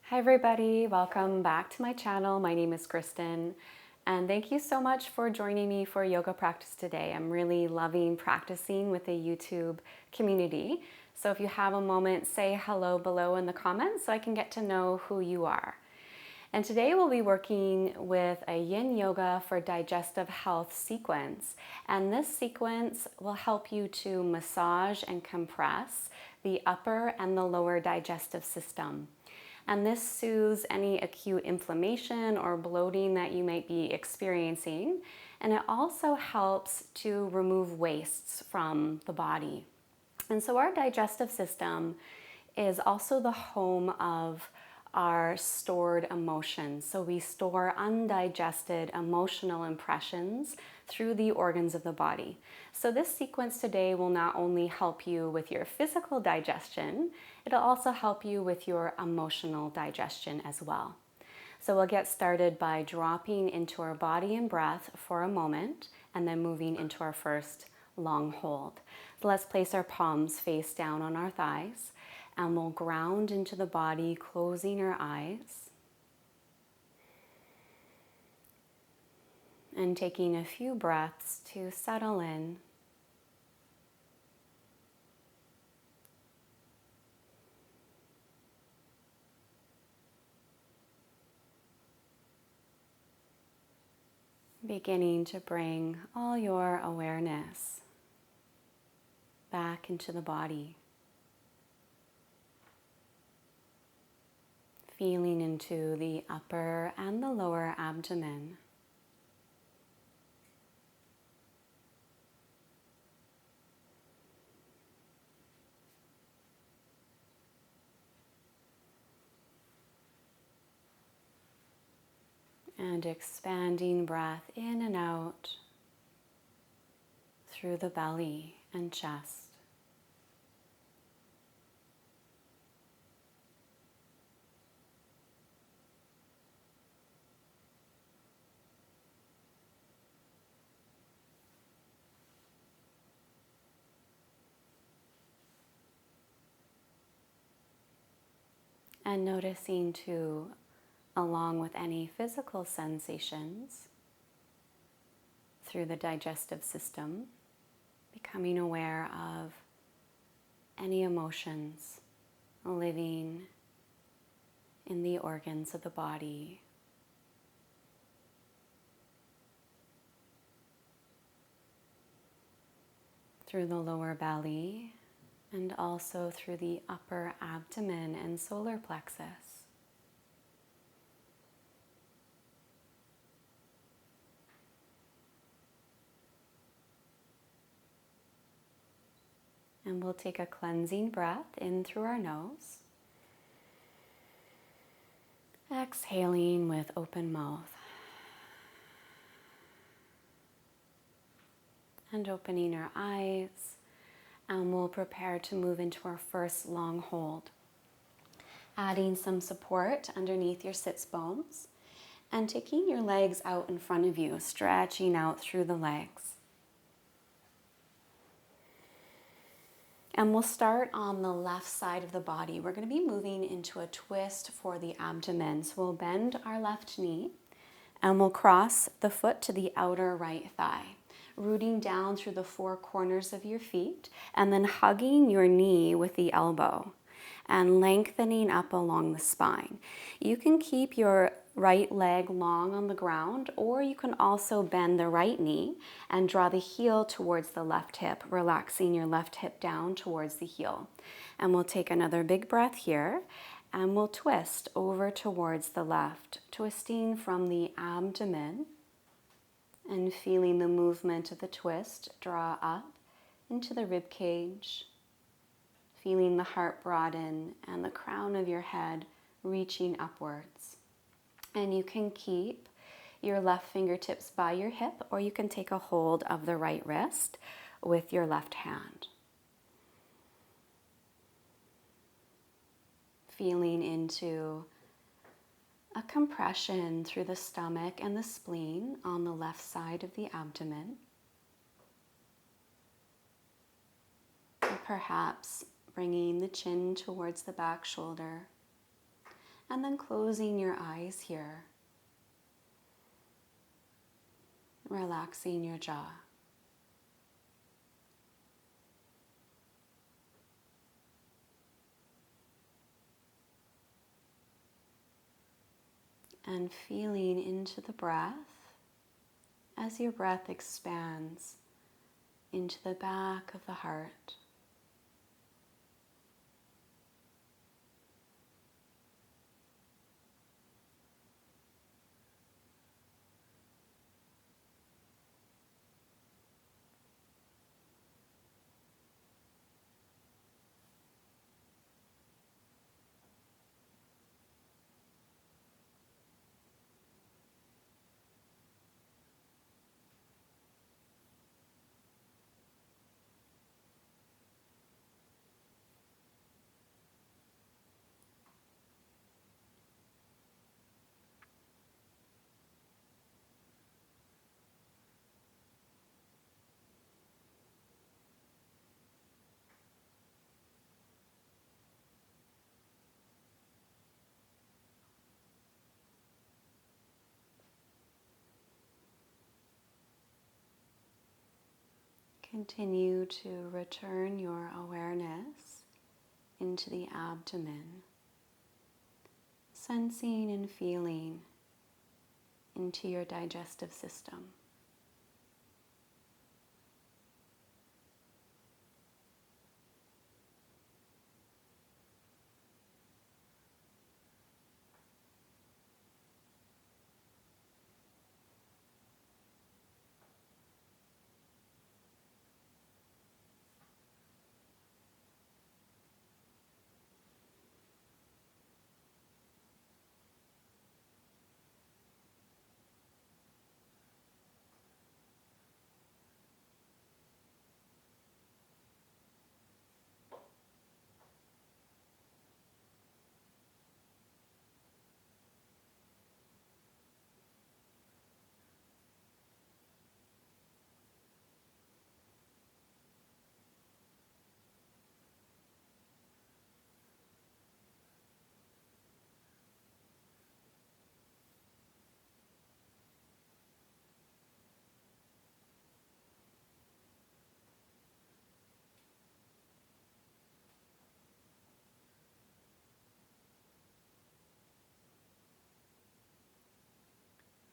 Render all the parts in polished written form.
Hi everybody, welcome back to my channel. My name is Kristen and thank you so much for joining me for yoga practice today. I'm really loving practicing with the YouTube community. So if you have a moment, say hello below in the comments so I can get to know who you are. And today we'll be working with a yin yoga for digestive health sequence. And this sequence will help you to massage and compress the upper and the lower digestive system. And this soothes any acute inflammation or bloating that you might be experiencing. And it also helps to remove wastes from the body. And so our digestive system is also the home of our stored emotions. So we store undigested emotional impressions through the organs of the body. So this sequence today will not only help you with your physical digestion, it'll also help you with your emotional digestion as well. So we'll get started by dropping into our body and breath for a moment and then moving into our first long hold. So let's place our palms face down on our thighs and we'll ground into the body, closing our eyes and taking a few breaths to settle in. Beginning to bring all your awareness back into the body. Feeling into the upper and the lower abdomen. And expanding breath in and out through the belly and chest. And noticing too, along with any physical sensations through the digestive system, becoming aware of any emotions living in the organs of the body. Through the lower belly and also through the upper abdomen and solar plexus. And we'll take a cleansing breath in through our nose. Exhaling with open mouth. And opening our eyes. And we'll prepare to move into our first long hold. Adding some support underneath your sits bones. And taking your legs out in front of you, stretching out through the legs. And we'll start on the left side of the body. We're going to be moving into a twist for the abdomen. So we'll bend our left knee and we'll cross the foot to the outer right thigh, rooting down through the four corners of your feet and then hugging your knee with the elbow and lengthening up along the spine. You can keep your right leg long on the ground, or you can also bend the right knee and draw the heel towards the left hip, relaxing your left hip down towards the heel. And we'll take another big breath here, and we'll twist over towards the left, twisting from the abdomen and feeling the movement of the twist draw up into the rib cage, feeling the heart broaden and the crown of your head reaching upwards. And you can keep your left fingertips by your hip, or you can take a hold of the right wrist with your left hand. Feeling into a compression through the stomach and the spleen on the left side of the abdomen. And perhaps bringing the chin towards the back shoulder And then closing your eyes here, relaxing your jaw. And feeling into the breath as your breath expands into the back of the heart. Continue to return your awareness into the abdomen, sensing and feeling into your digestive system.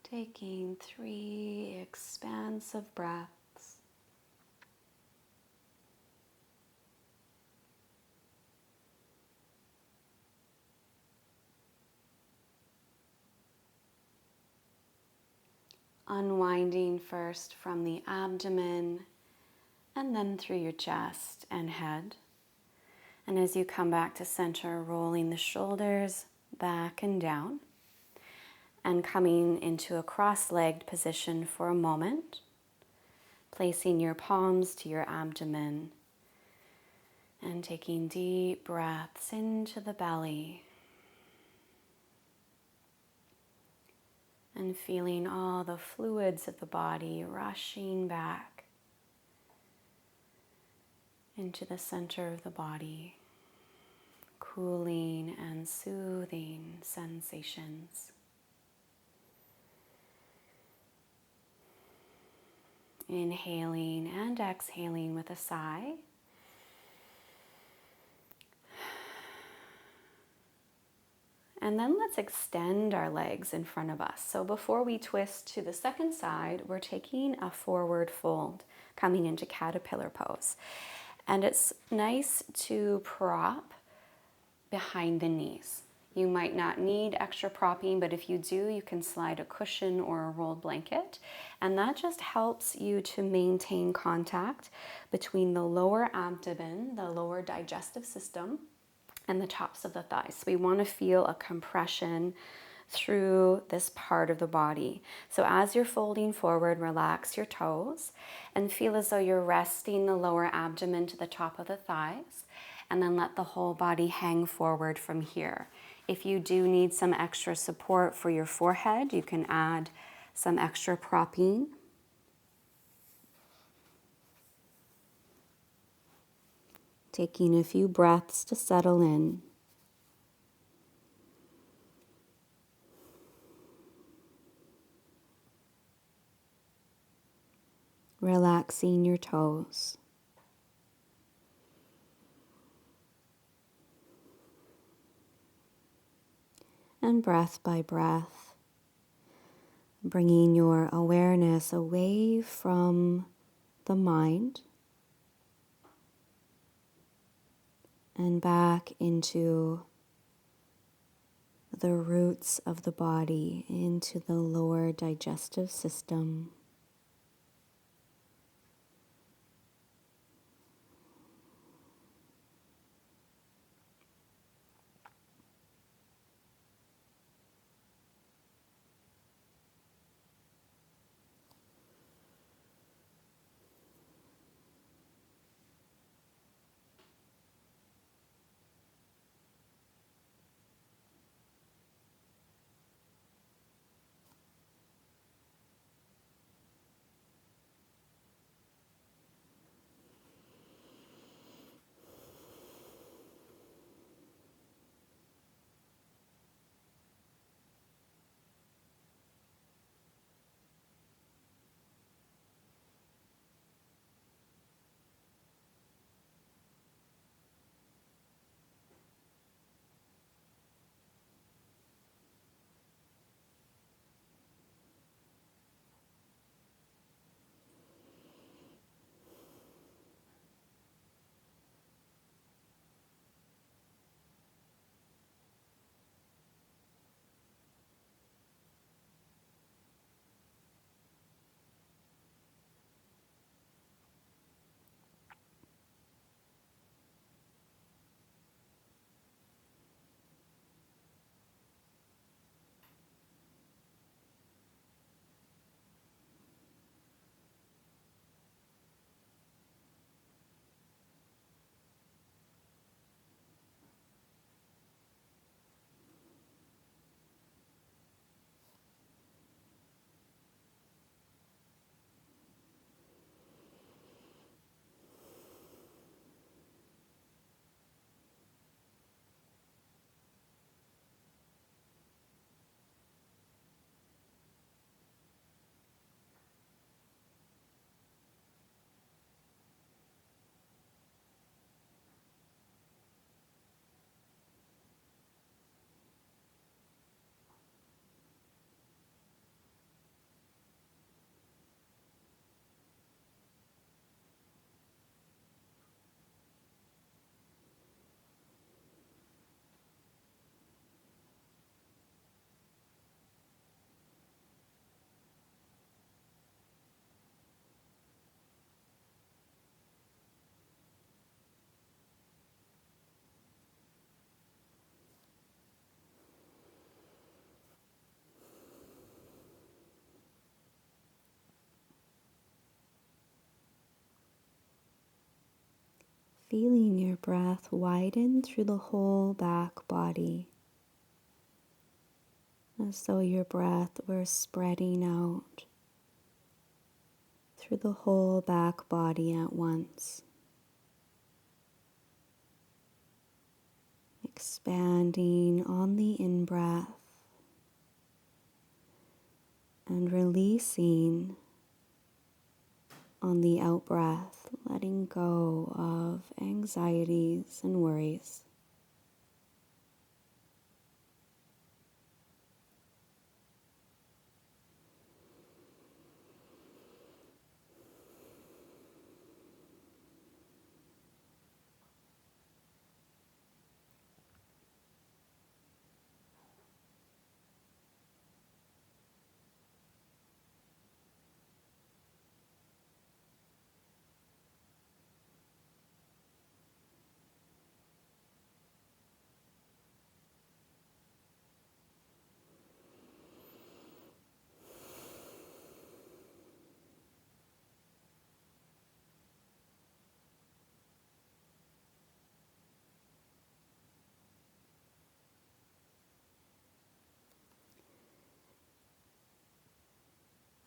Taking 3 expansive breaths. Unwinding first from the abdomen and then through your chest and head. And as you come back to center, rolling the shoulders back and down and coming into a cross-legged position for a moment, placing your palms to your abdomen and taking deep breaths into the belly and feeling all the fluids of the body rushing back into the center of the body, cooling and soothing sensations. Inhaling and exhaling with a sigh. And then let's extend our legs in front of us. So before we twist to the second side, we're taking a forward fold, coming into caterpillar pose. And it's nice to prop behind the knees. You might not need extra propping, but if you do, you can slide a cushion or a rolled blanket. And that just helps you to maintain contact between the lower abdomen, the lower digestive system, and the tops of the thighs. So we want to feel a compression through this part of the body. So as you're folding forward, relax your toes and feel as though you're resting the lower abdomen to the top of the thighs, and then let the whole body hang forward from here. If you do need some extra support for your forehead, you can add some extra propping. Taking a few breaths to settle in. relaxing your toes. And breath by breath, bringing your awareness away from the mind and back into the roots of the body, into the lower digestive system. Feeling your breath widen through the whole back body, as though your breath were spreading out through the whole back body at once, expanding on the in-breath and releasing on the out-breath, letting go of anxieties and worries.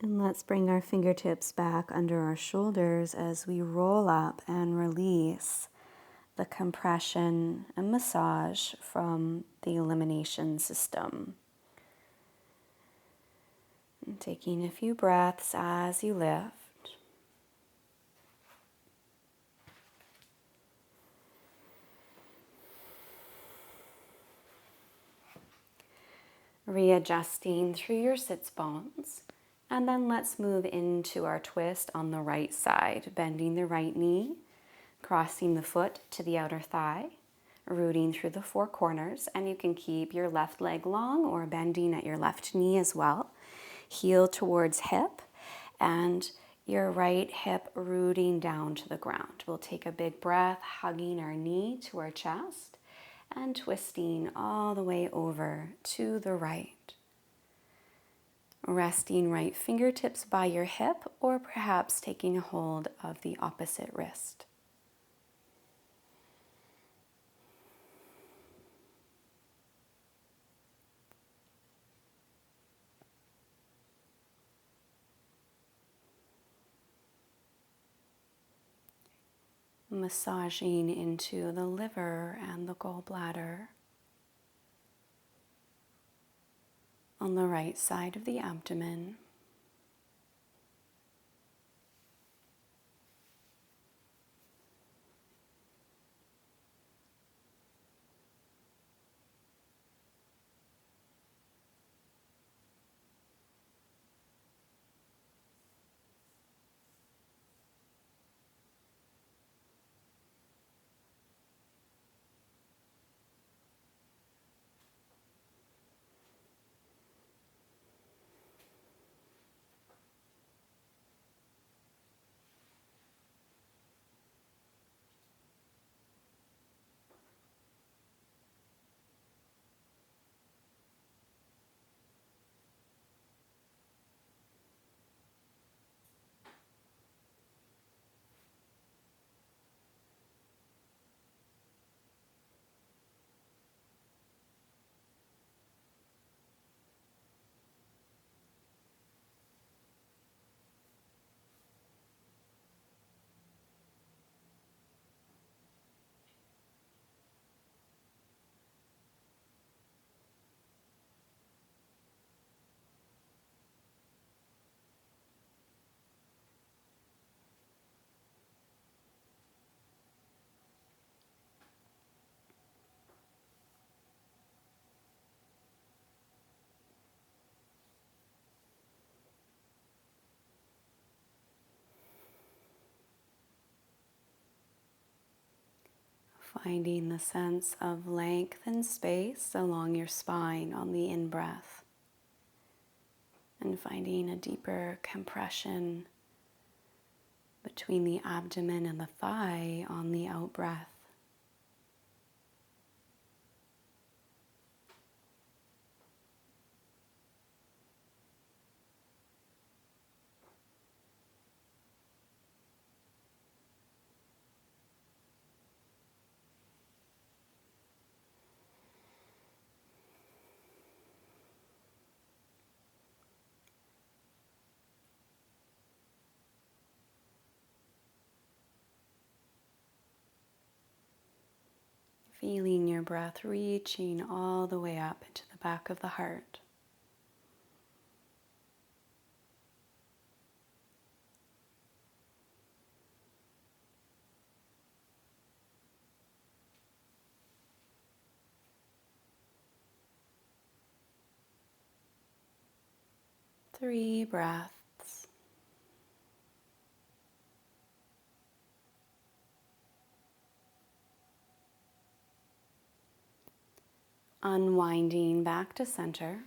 And let's bring our fingertips back under our shoulders as we roll up and release the compression and massage from the elimination system. And taking a few breaths as you lift. Readjusting through your sits bones. And then let's move into our twist on the right side, bending the right knee, crossing the foot to the outer thigh, rooting through the four corners, and you can keep your left leg long or bending at your left knee as well. Heel towards hip and your right hip rooting down to the ground. We'll take a big breath, hugging our knee to our chest and twisting all the way over to the right. Resting right fingertips by your hip or perhaps taking a hold of the opposite wrist. Massaging into the liver and the gallbladder on the right side of the abdomen. Finding the sense of length and space along your spine on the in-breath, and finding a deeper compression between the abdomen and the thigh on the out-breath. Feeling your breath reaching all the way up into the back of the heart. Three breaths. Unwinding back to center.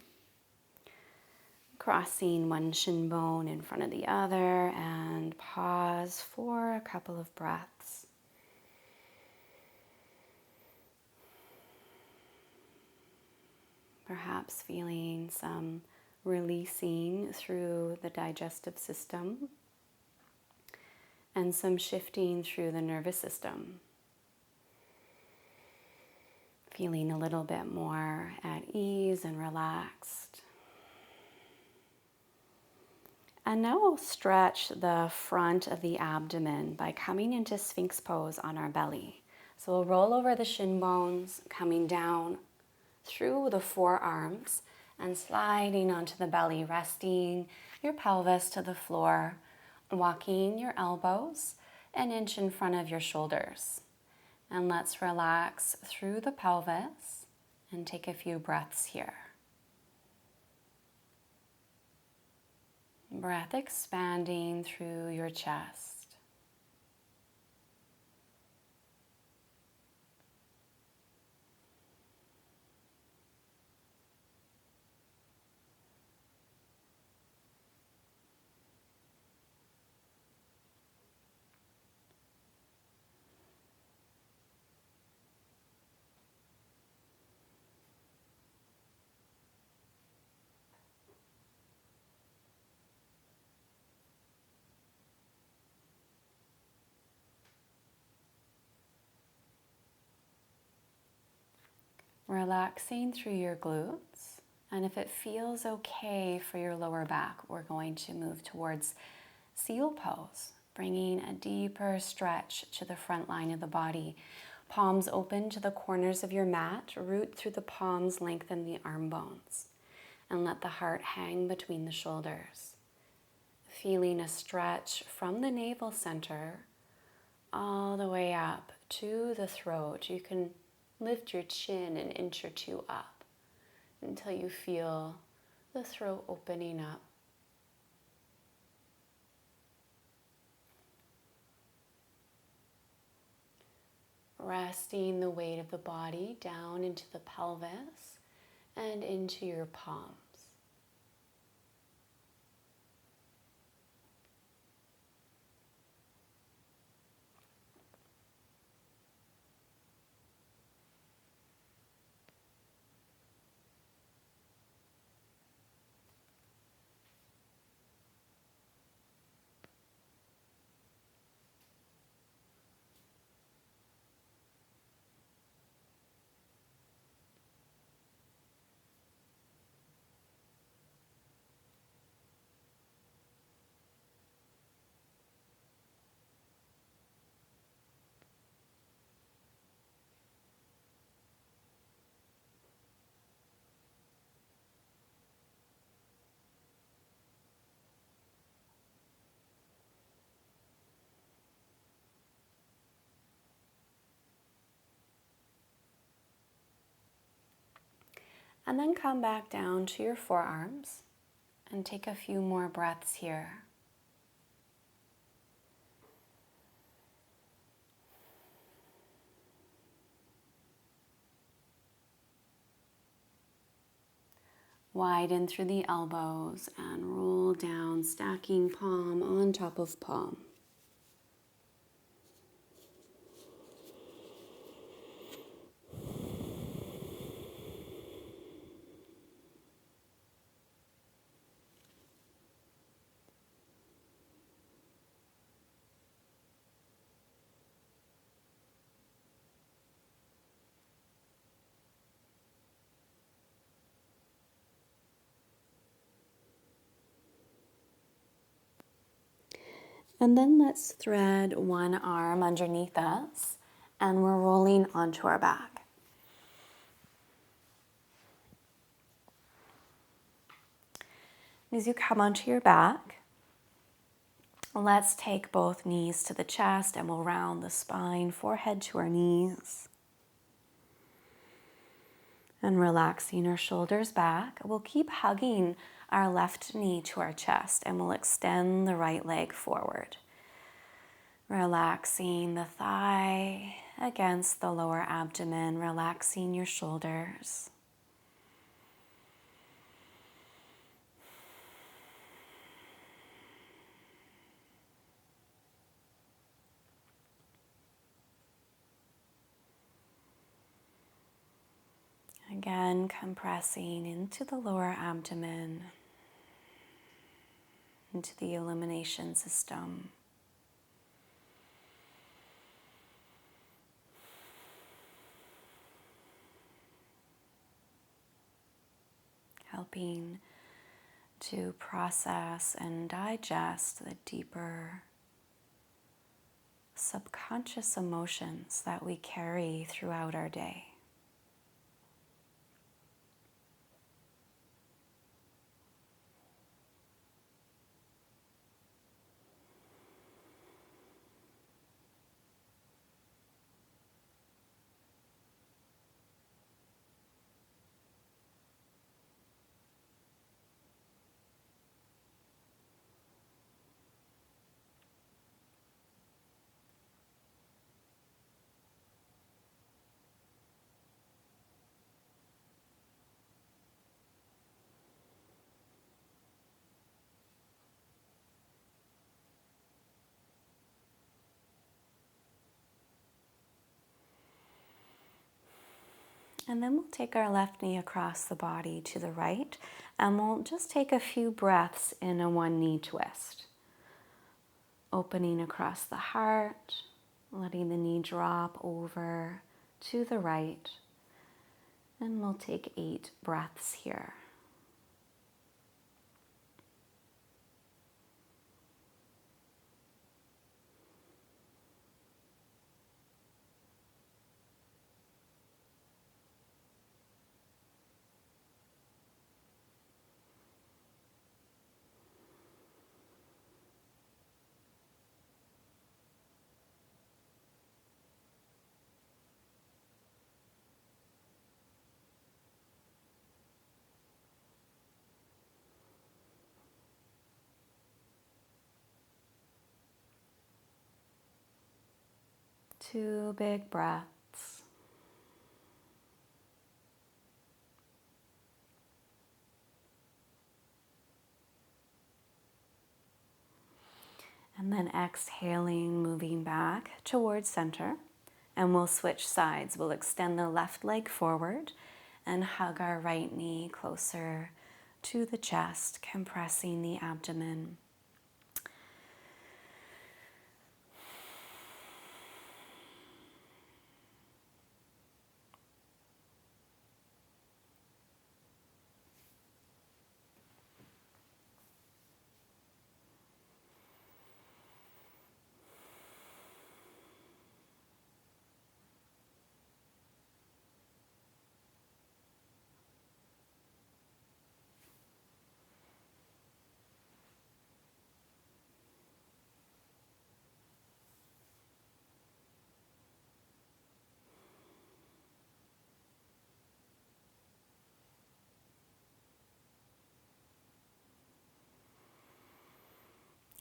Crossing one shin bone in front of the other and pause for a couple of breaths. Perhaps feeling some releasing through the digestive system and some shifting through the nervous system. Feeling a little bit more at ease and relaxed. And now we'll stretch the front of the abdomen by coming into Sphinx pose on our belly. So we'll roll over the shin bones, coming down through the forearms and sliding onto the belly, resting your pelvis to the floor, walking your elbows an inch in front of your shoulders. And let's relax through the pelvis and take a few breaths here. Breath expanding through your chest. Relaxing through your glutes, and if it feels okay for your lower back, we're going to move towards seal pose, bringing a deeper stretch to the front line of the body. Palms open to the corners of your mat, root through the palms, lengthen the arm bones, and let the heart hang between the shoulders. Feeling a stretch from the navel center all the way up to the throat. You can lift your chin an inch or two up until you feel the throat opening up. Resting the weight of the body down into the pelvis and into your palms. And then come back down to your forearms and take a few more breaths here. Widen through the elbows and roll down, stacking palm on top of palm. And then let's thread one arm underneath us, and we're rolling onto our back. As you come onto your back, let's take both knees to the chest and we'll round the spine, forehead to our knees. And relaxing our shoulders back, we'll keep hugging our left knee to our chest and we'll extend the right leg forward. Relaxing the thigh against the lower abdomen, relaxing your shoulders. Again, compressing into the lower abdomen, into the elimination system. Helping to process and digest the deeper subconscious emotions that we carry throughout our day. And then we'll take our left knee across the body to the right, and we'll just take a few breaths in a one knee twist. Opening across the heart, letting the knee drop over to the right. And we'll take 8 breaths here. Two big breaths. And then exhaling, moving back towards center. And we'll switch sides. We'll extend the left leg forward and hug our right knee closer to the chest, compressing the abdomen.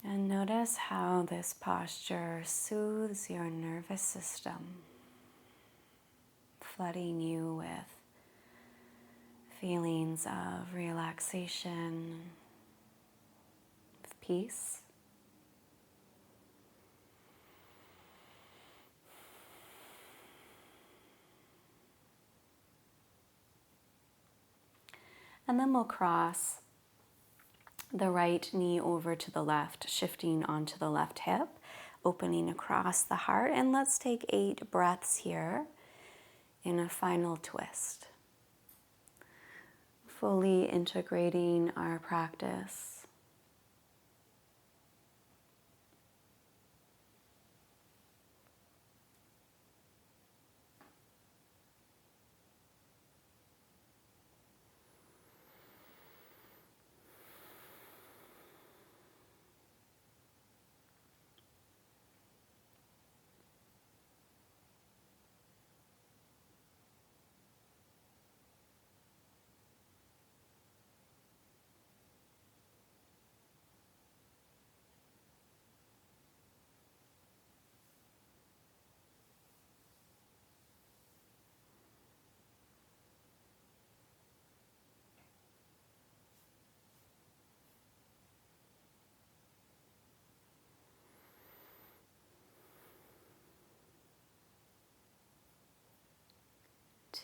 And notice how this posture soothes your nervous system, flooding you with feelings of relaxation, of peace. And then we'll cross the right knee over to the left, shifting onto the left hip, opening across the heart. And let's take 8 breaths here in a final twist. Fully integrating our practice.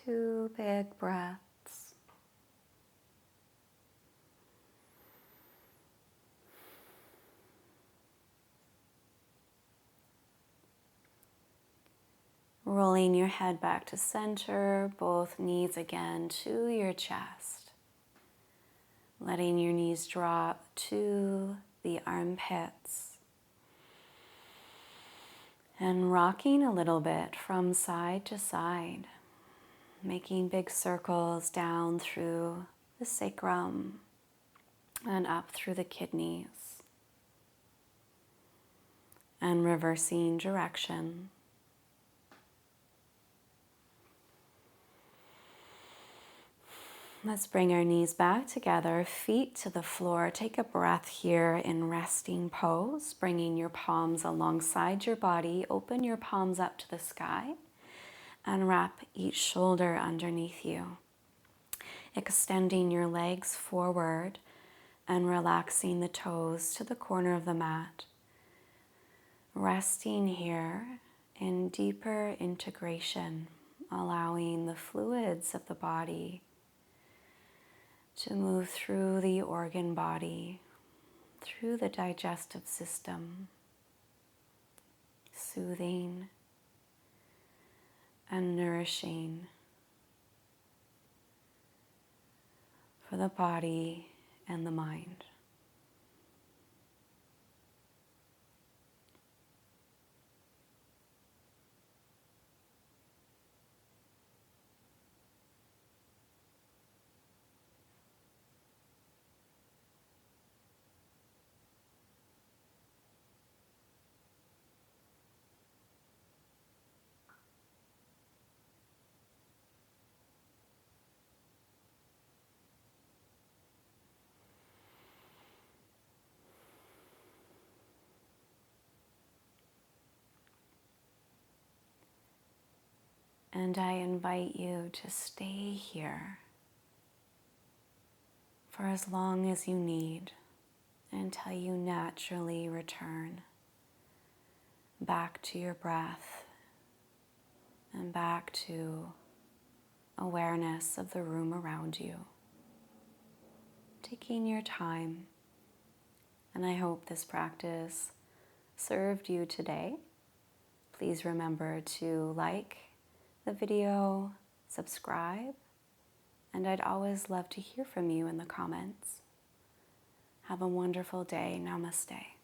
Two big breaths. Rolling your head back to center, both knees again to your chest. Letting your knees drop to the armpits. And rocking a little bit from side to side. Making big circles down through the sacrum and up through the kidneys. And reversing direction. Let's bring our knees back together, feet to the floor. Take a breath here in resting pose, bringing your palms alongside your body. Open your palms up to the sky and wrap each shoulder underneath you. Extending your legs forward and relaxing the toes to the corner of the mat. Resting here in deeper integration allowing the fluids of the body to move through the organ body, through the digestive system, soothing and nourishing for the body and the mind. And I invite you to stay here for as long as you need until you naturally return back to your breath and back to awareness of the room around you. Taking your time, and I hope this practice served you today. Please remember to like the video, subscribe, and I'd always love to hear from you in the comments. Have a wonderful day. Namaste.